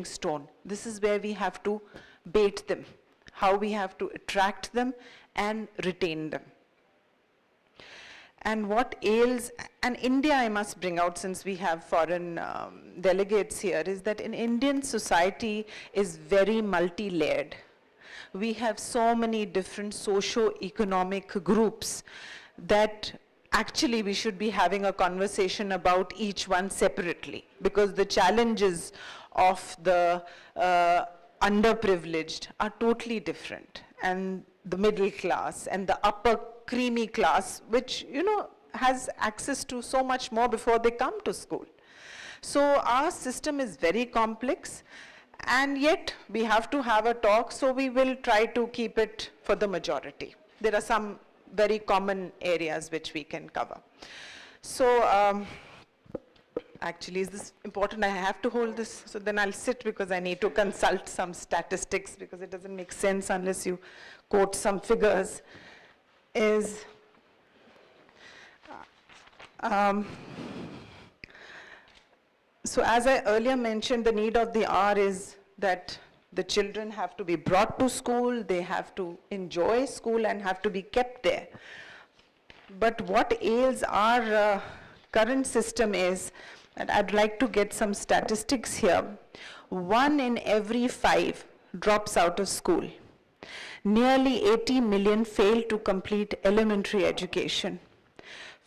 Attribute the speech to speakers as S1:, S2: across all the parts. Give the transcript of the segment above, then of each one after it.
S1: stone. This is where we have to bait them, how we have to attract them and retain them. And what ails, and India I must bring out since we have foreign delegates here, is that in Indian society is very multi-layered. We have so many different socio-economic groups that actually we should be having a conversation about each one separately, because the challenges of the underprivileged are totally different, and the middle class and the upper creamy class, which has access to so much more before they come to school. So our system is very complex, and yet we have to have a talk, so we will try to keep it for the majority. There are some very common areas which we can cover. So actually, is this important? I have to hold this, so then I'll sit because I need to consult some statistics, because it doesn't make sense unless you quote some figures. So as I earlier mentioned, the need of the hour is that the children have to be brought to school, they have to enjoy school and have to be kept there. But what ails our current system is, and I'd like to get some statistics here, 1 in every 5 drops out of school. Nearly 80 million fail to complete elementary education.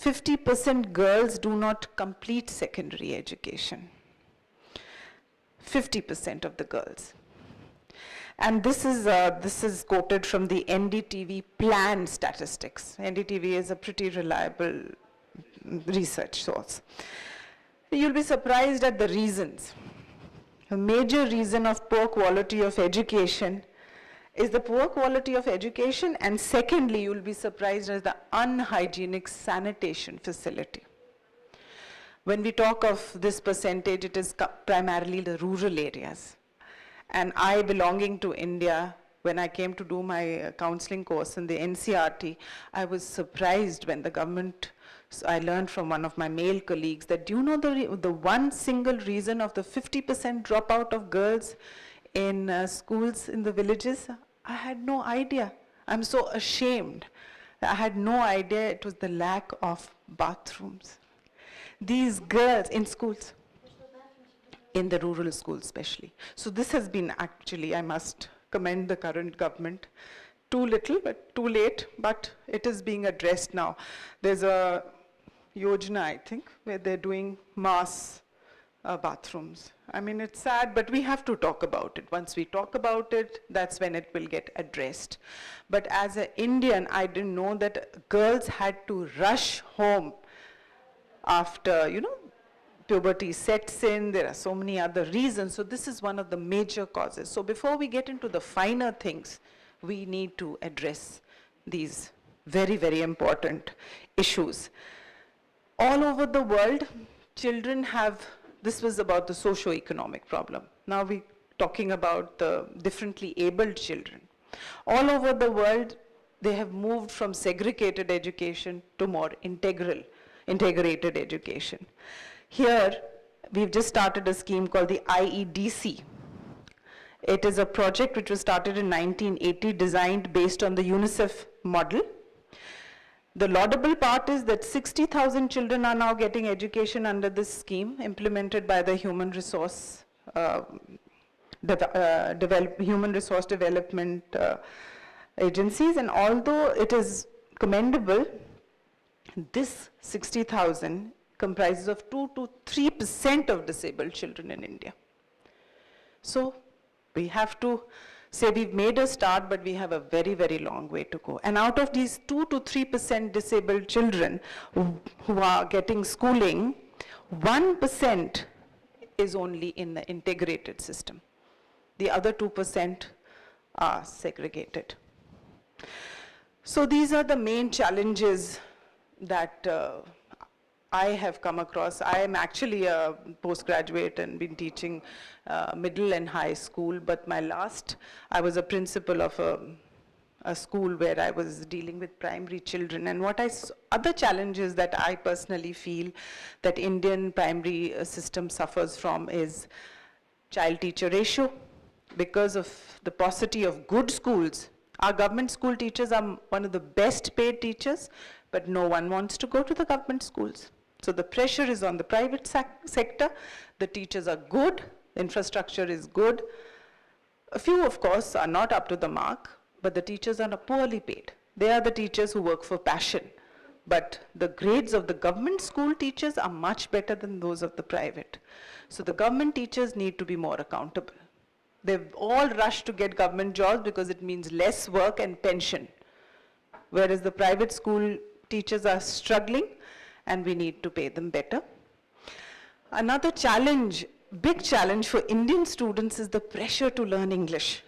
S1: 50% girls do not complete secondary education. 50% of the girls. And this is quoted from the NDTV plan statistics. NDTV is a pretty reliable research source. You'll be surprised at the reasons. A major reason of poor quality of education is the poor quality of education, and secondly, you'll be surprised at the unhygienic sanitation facility. When we talk of this percentage, it is primarily the rural areas. And I, belonging to India, when I came to do my counseling course in the NCRT, I was surprised when the government, so I learned from one of my male colleagues that, do you know the one single reason of the 50% dropout of girls in schools in the villages? I had no idea. I'm so ashamed. I had no idea it was the lack of bathrooms. These girls in schools, in the rural schools especially. So this has been actually, I must commend the current government. Too little, but too late, but it is being addressed now. There's a Yojana, I think, where they're doing mass bathrooms. I mean, it's sad, but we have to talk about it. Once we talk about it, that's when it will get addressed. But as an Indian, I didn't know that girls had to rush home after, puberty sets in. There are so many other reasons. So this is one of the major causes. So before we get into the finer things, we need to address these very, very important issues. All over the world, children have, this was about the socio-economic problem. Now we're talking about the differently abled children. All over the world, they have moved from segregated education to more integrated education. Here, we've just started a scheme called the IEDC. It is a project which was started in 1980, designed based on the UNICEF model. The laudable part is that 60,000 children are now getting education under this scheme, implemented by the Human Resource Development agencies. And although it is commendable, this 60,000 comprises of 2 to 3% of disabled children in India. So we have to say we've made a start, but we have a very, very long way to go. And out of these 2 to 3% disabled children who are getting schooling, 1% is only in the integrated system. The other 2% are segregated. So these are the main challenges that I have come across. I am actually a postgraduate and been teaching middle and high school, but I was a principal of a school where I was dealing with primary children. And other challenges that I personally feel that Indian primary system suffers from is child-teacher ratio. Because of the paucity of good schools, our government school teachers are one of the best paid teachers, but no one wants to go to the government schools. So the pressure is on the private sector. The teachers are good, the infrastructure is good. A few, of course, are not up to the mark, but the teachers are poorly paid. They are the teachers who work for passion. But the grades of the government school teachers are much better than those of the private. So the government teachers need to be more accountable. They've all rushed to get government jobs because it means less work and pension. Whereas the private school teachers are struggling and we need to pay them better. Another challenge, big challenge for Indian students is the pressure to learn English.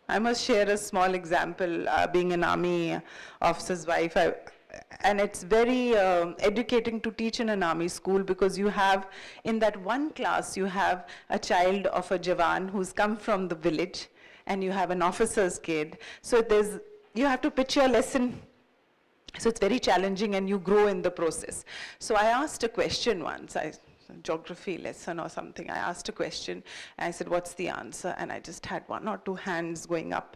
S1: I must share a small example, being an army officer's wife, and it's very educating to teach in an army school because you have, in that one class, you have a child of a Jawan who's come from the village, and you have an officer's kid. So you have to pitch your lesson. So it's very challenging and you grow in the process. So I asked a question once, geography lesson or something, I asked a question and I said, what's the answer? And I just had one or two hands going up.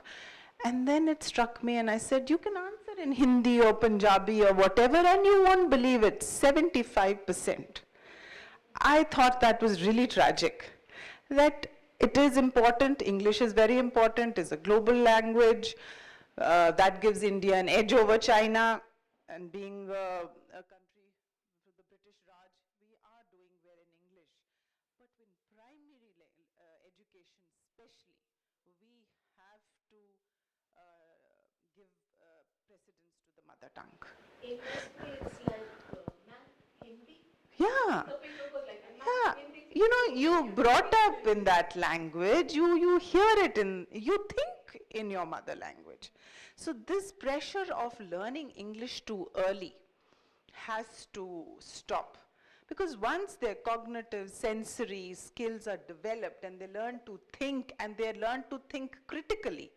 S1: And then it struck me and I said, you can answer in Hindi or Punjabi or whatever and you won't believe it, 75%. I thought that was really tragic. That it is important, English is very important, it's a global language, that gives India an edge over China, and being a country with the British Raj, we are doing well in English. But in primary education especially, we have to give precedence to the mother tongue.
S2: Interestingly, it's like Hindi.
S1: Yeah.
S2: The paper was like,
S1: yeah. You know, you brought up in that language, you hear it you think in your mother language. So this pressure of learning English too early has to stop. Because once their cognitive, sensory skills are developed and they learn to think and they learn to think critically,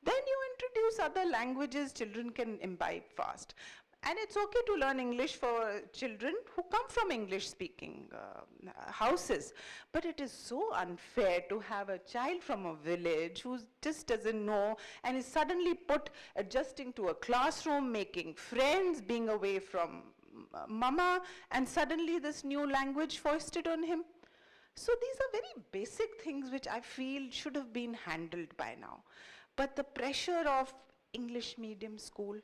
S1: then you introduce other languages children can imbibe fast. And it's okay to learn English for children who come from English-speaking houses. But it is so unfair to have a child from a village who just doesn't know and is suddenly put adjusting to a classroom, making friends, being away from mama, and suddenly this new language foisted on him. So these are very basic things which I feel should have been handled by now. But the pressure of English medium school,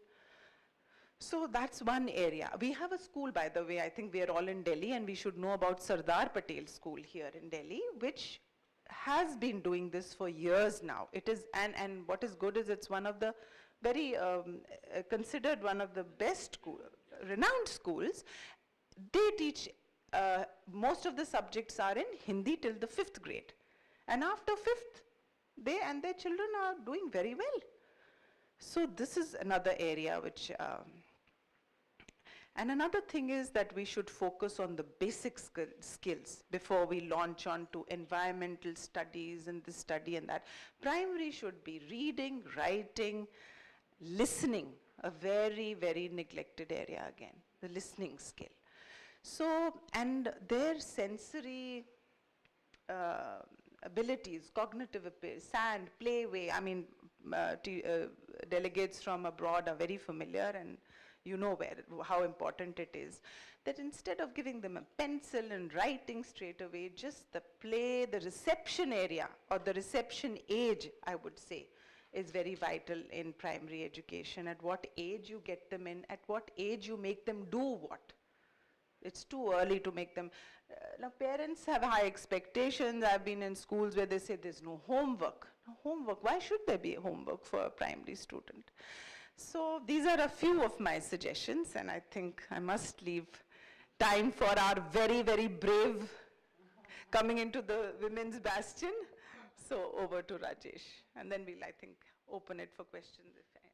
S1: so that's one area. We have a school, by the way, I think we are all in Delhi, and we should know about Sardar Patel School here in Delhi, which has been doing this for years now. It is, and what is good is it's one of the very, considered one of the best renowned schools. They teach, most of the subjects are in Hindi till the 5th grade. And after 5th, they and their children are doing very well. So this is another area which, and another thing is that we should focus on the basic skills before we launch on to environmental studies and this study and that. Primary should be reading, writing, listening, a very, very neglected area again, the listening skill. So, and their sensory abilities, cognitive abilities, sand, playway, I mean, delegates from abroad are very familiar and you know how important it is. That instead of giving them a pencil and writing straight away, just the play, the reception area or the reception age, I would say, is very vital in primary education. At what age you get them in, at what age you make them do what. It's too early to make them. Now parents have high expectations. I've been in schools where they say there's no homework. No homework, why should there be homework for a primary student? So these are a few of my suggestions, and I think I must leave time for our very, very brave coming into the women's bastion. So over to Rajesh, and then we'll, I think, open it for questions. If any.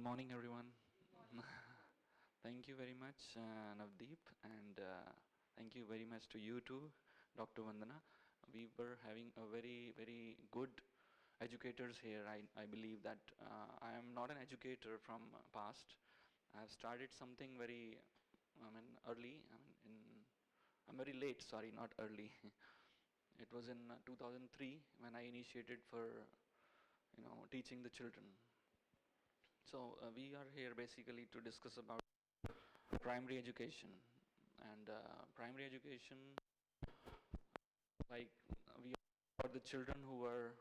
S3: morning, everyone. Thank you very much, Navdeep, and thank you very much to you too, Dr. Vandana. We were having a very, very good educators here. I believe that I am not an educator from past. I have started something very, early. I'm very late. Sorry, not early. It was in 2003 when I initiated for, teaching the children. So we are here basically to discuss about primary education and primary education, like we are the children who are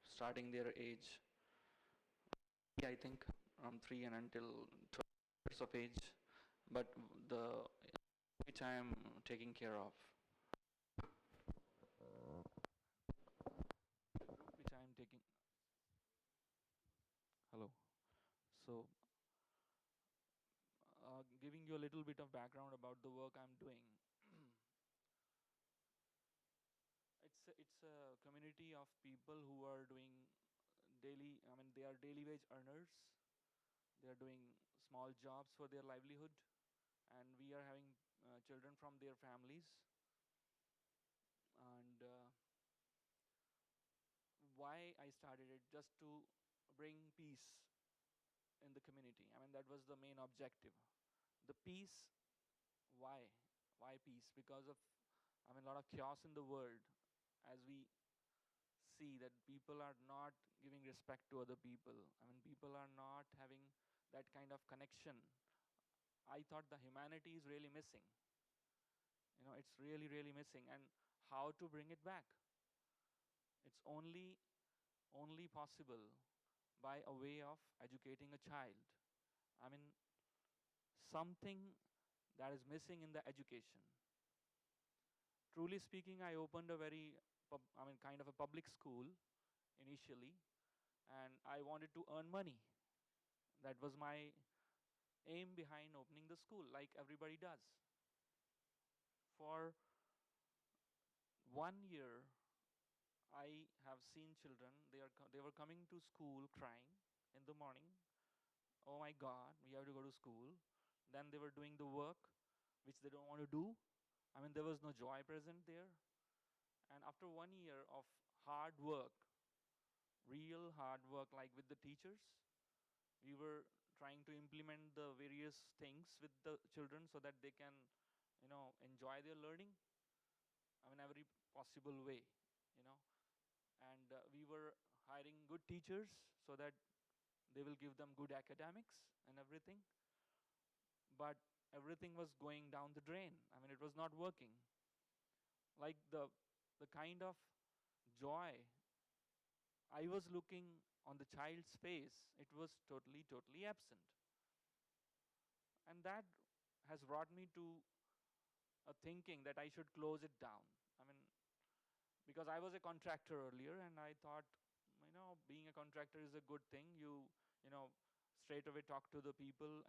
S3: starting their age, I think from 3 and until 12 years of age, but the which I am taking care of, which I am taking. Hello. So, giving you a little bit of background about the work I'm doing. It's a community of people who are doing daily. They are daily wage earners. They are doing small jobs for their livelihood, and we are having children from their families. And why I started it, just to bring peace in the community. That was the main objective. The peace. Why? Why peace? Because of a lot of chaos in the world, as we see that people are not giving respect to other people. People are not having that kind of connection. I thought the humanity is really missing. It's really, really missing. And how to bring it back? It's only possible by a way of educating a child. I mean, something that is missing in the education. Truly speaking, I opened a very, kind of a public school initially, and I wanted to earn money. That was my aim behind opening the school, like everybody does. For 1 year, I have seen children, they were coming to school crying in the morning. Oh my God, we have to go to school. Then they were doing the work, which they don't want to do. There was no joy present there. And after 1 year of hard work, real hard work, like with the teachers, we were trying to implement the various things with the children so that they can, enjoy their learning. Every possible way, you know. And we were hiring good teachers so that they will give them good academics and everything. But everything was going down the drain. It was not working. Like the kind of joy I was looking on the child's face, it was totally, totally absent. And that has brought me to a thinking that I should close it down. Because I was a contractor earlier, and I thought, being a contractor is a good thing. You straight away talk to the people